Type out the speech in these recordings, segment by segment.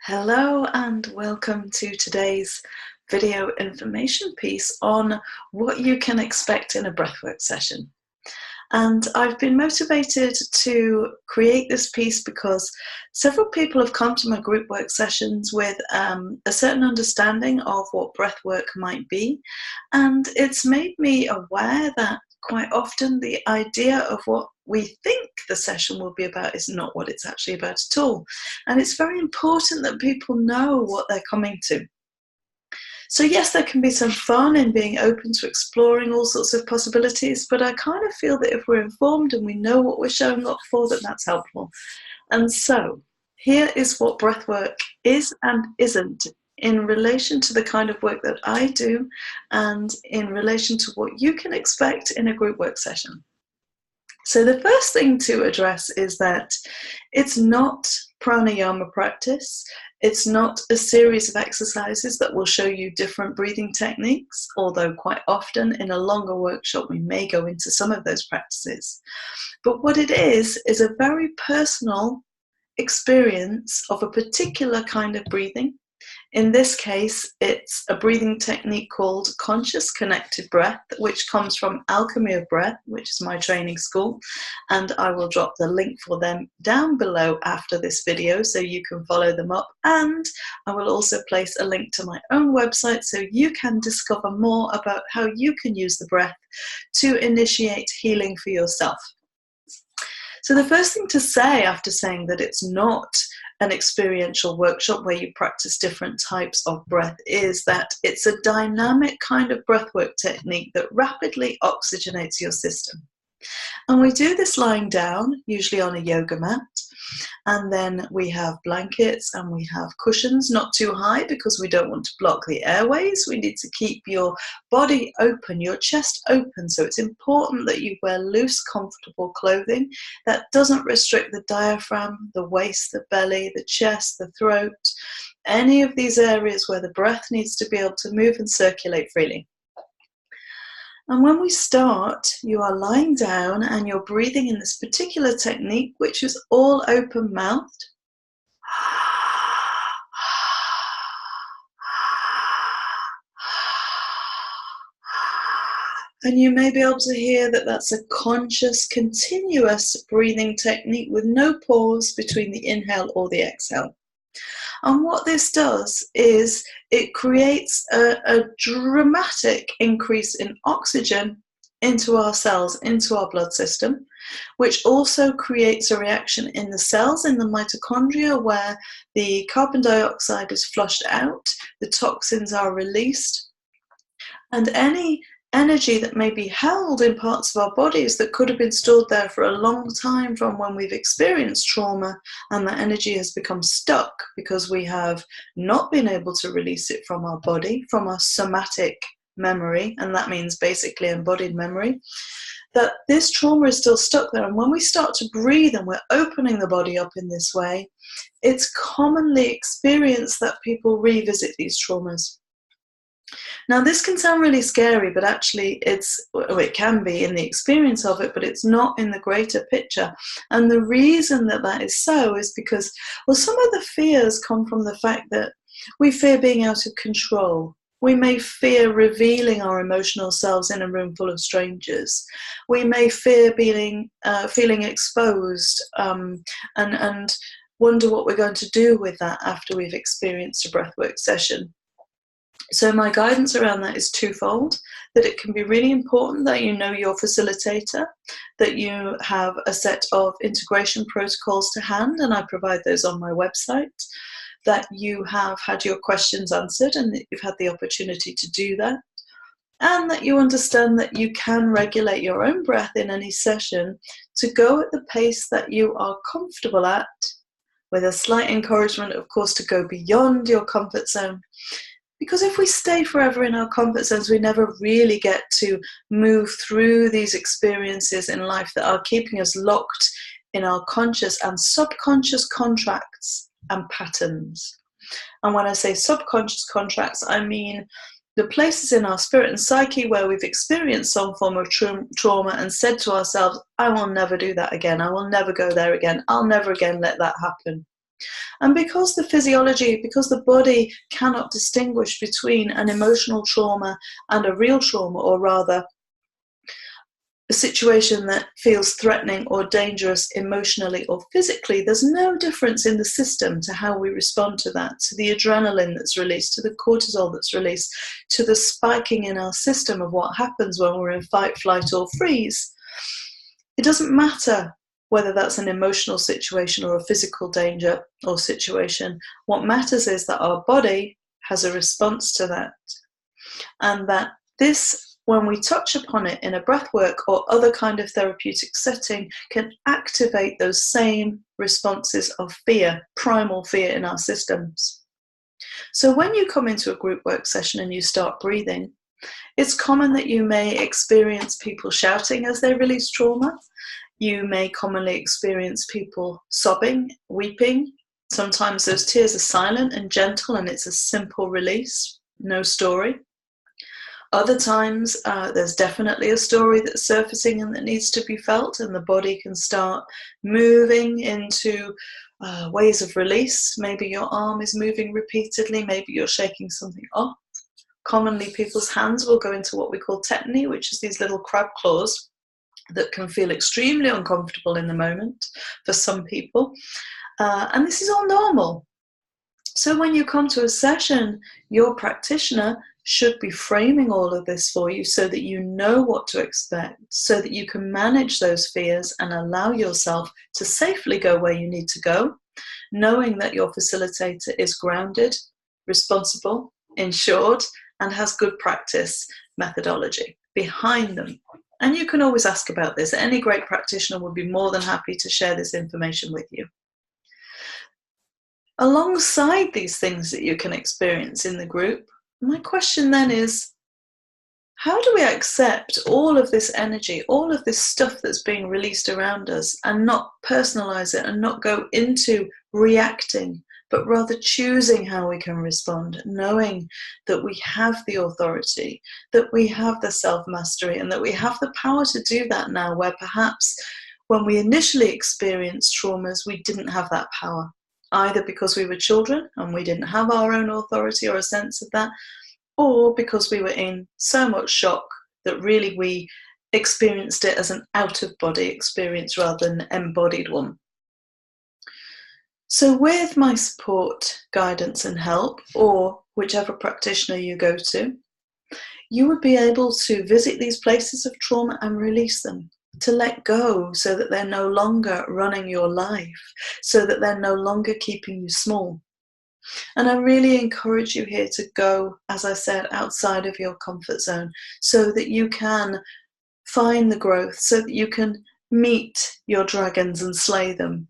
Hello and welcome to today's video information piece on what you can expect in a breathwork session. And I've been motivated to create this piece because several people have come to my group work sessions with a certain understanding of what breathwork might be. And it's made me aware that quite often the idea of what we think the session will be about is not what it's actually about at all. And it's very important that people know what they're coming to. So yes, there can be some fun in being open to exploring all sorts of possibilities, but I kind of feel that if we're informed and we know what we're showing up for, that that's helpful. And so here is what breathwork is and isn't in relation to the kind of work that I do and in relation to what you can expect in a group work session. So the first thing to address is that it's not pranayama practice. It's not a series of exercises that will show you different breathing techniques, although quite often in a longer workshop we may go into some of those practices. But what it is a very personal experience of a particular kind of breathing. In this case, it's a breathing technique called conscious connected breath, which comes from Alchemy of Breath, which is my training school. And I will drop the link for them down below after this video so you can follow them up. And I will also place a link to my own website so you can discover more about how you can use the breath to initiate healing for yourself. So the first thing to say after saying that it's not an experiential workshop where you practice different types of breath is that it's a dynamic kind of breathwork technique that rapidly oxygenates your system. And we do this lying down, usually on a yoga mat. And then we have blankets and we have cushions, not too high because we don't want to block the airways. We need to keep your body open, your chest open. So it's important that you wear loose, comfortable clothing that doesn't restrict the diaphragm, the waist, the belly, the chest, the throat, any of these areas where the breath needs to be able to move and circulate freely. And when we start, you are lying down and you're breathing in this particular technique, which is all open-mouthed. And you may be able to hear that that's a conscious, continuous breathing technique with no pause between the inhale or the exhale. And what this does is it creates a dramatic increase in oxygen into our cells, into our blood system, which also creates a reaction in the cells, in the mitochondria, where the carbon dioxide is flushed out, the toxins are released, and any energy that may be held in parts of our bodies that could have been stored there for a long time from when we've experienced trauma, and that energy has become stuck because we have not been able to release it from our body, from our somatic memory, and that means basically embodied memory, that this trauma is still stuck there. And when we start to breathe and we're opening the body up in this way, it's commonly experienced that people revisit these traumas. Now, this can sound really scary, but actually it can be in the experience of it, but it's not in the greater picture. And the reason that that is so is because, well, some of the fears come from the fact that we fear being out of control. We may fear revealing our emotional selves in a room full of strangers. We may fear feeling exposed and wonder what we're going to do with that after we've experienced a breathwork session. So my guidance around that is twofold, that it can be really important that you know your facilitator, that you have a set of integration protocols to hand, and I provide those on my website, that you have had your questions answered and that you've had the opportunity to do that, and that you understand that you can regulate your own breath in any session to go at the pace that you are comfortable at, with a slight encouragement, of course, to go beyond your comfort zone. Because if we stay forever in our comfort zones, we never really get to move through these experiences in life that are keeping us locked in our conscious and subconscious contracts and patterns. And when I say subconscious contracts, I mean the places in our spirit and psyche where we've experienced some form of trauma and said to ourselves, I will never do that again. I will never go there again. I'll never again let that happen. And because the body cannot distinguish between an emotional trauma and a real trauma, or rather a situation that feels threatening or dangerous emotionally or physically, there's no difference in the system to how we respond to that, to the adrenaline that's released, to the cortisol that's released, to the spiking in our system of what happens when we're in fight, flight, or freeze. It doesn't matter whether that's an emotional situation or a physical danger or situation. What matters is that our body has a response to that, and that this, when we touch upon it in a breathwork or other kind of therapeutic setting, can activate those same responses of fear, primal fear in our systems. So when you come into a group work session and you start breathing, it's common that you may experience people shouting as they release trauma. You may commonly experience people sobbing, weeping. Sometimes those tears are silent and gentle and it's a simple release, no story. Other times there's definitely a story that's surfacing and that needs to be felt, and the body can start moving into ways of release. Maybe your arm is moving repeatedly, maybe you're shaking something off. Commonly people's hands will go into what we call tetany, which is these little crab claws that can feel extremely uncomfortable in the moment for some people. And this is all normal. So when you come to a session, your practitioner should be framing all of this for you so that you know what to expect, so that you can manage those fears and allow yourself to safely go where you need to go, knowing that your facilitator is grounded, responsible, insured, and has good practice methodology behind them. And you can always ask about this. Any great practitioner would be more than happy to share this information with you. Alongside these things that you can experience in the group, my question then is, how do we accept all of this energy, all of this stuff that's being released around us, and not personalize it and not go into reacting, but rather choosing how we can respond, knowing that we have the authority, that we have the self-mastery, and that we have the power to do that now, where perhaps when we initially experienced traumas, we didn't have that power, either because we were children and we didn't have our own authority or a sense of that, or because we were in so much shock that really we experienced it as an out-of-body experience rather than an embodied one. So with my support, guidance and help, or whichever practitioner you go to, you would be able to visit these places of trauma and release them, to let go so that they're no longer running your life, so that they're no longer keeping you small. And I really encourage you here to go, as I said, outside of your comfort zone so that you can find the growth, so that you can meet your dragons and slay them,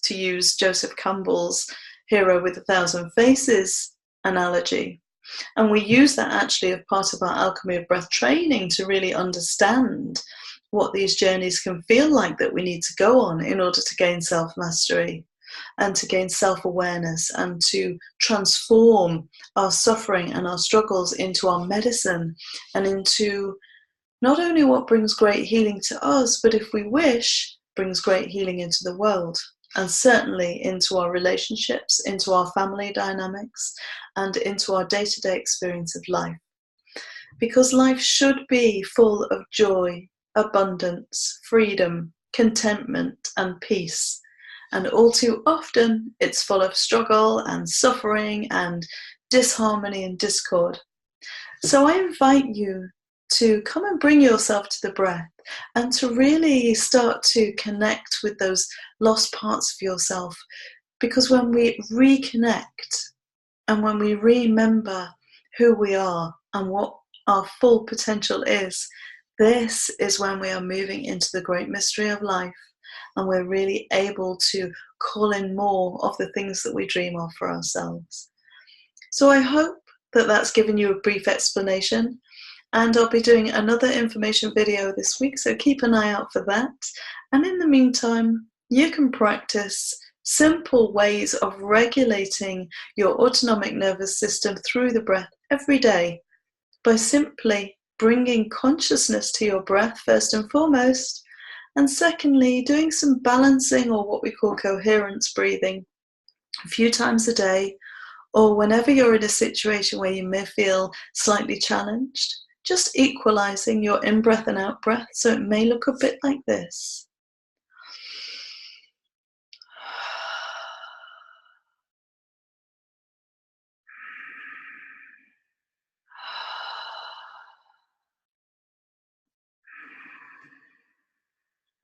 to use Joseph Campbell's Hero with 1,000 Faces analogy. And we use that actually as part of our Alchemy of Breath training to really understand what these journeys can feel like that we need to go on in order to gain self-mastery and to gain self-awareness and to transform our suffering and our struggles into our medicine and into not only what brings great healing to us, but if we wish, brings great healing into the world, and certainly into our relationships, into our family dynamics, and into our day-to-day experience of life. Because life should be full of joy, abundance, freedom, contentment, and peace. And all too often, it's full of struggle and suffering and disharmony and discord. So I invite you to come and bring yourself to the breath and to really start to connect with those lost parts of yourself. Because when we reconnect and when we remember who we are and what our full potential is, this is when we are moving into the great mystery of life. And we're really able to call in more of the things that we dream of for ourselves. So I hope that that's given you a brief explanation. And I'll be doing another information video this week, so keep an eye out for that. And in the meantime, you can practice simple ways of regulating your autonomic nervous system through the breath every day by simply bringing consciousness to your breath first and foremost, and secondly, doing some balancing or what we call coherence breathing, a few times a day, or whenever you're in a situation where you may feel slightly challenged, just equalizing your in-breath and out-breath, so it may look a bit like this.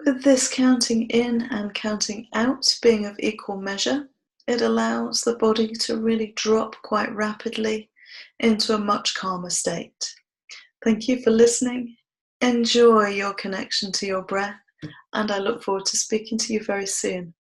With this counting in and counting out being of equal measure, it allows the body to really drop quite rapidly into a much calmer state. Thank you for listening. Enjoy your connection to your breath, and I look forward to speaking to you very soon.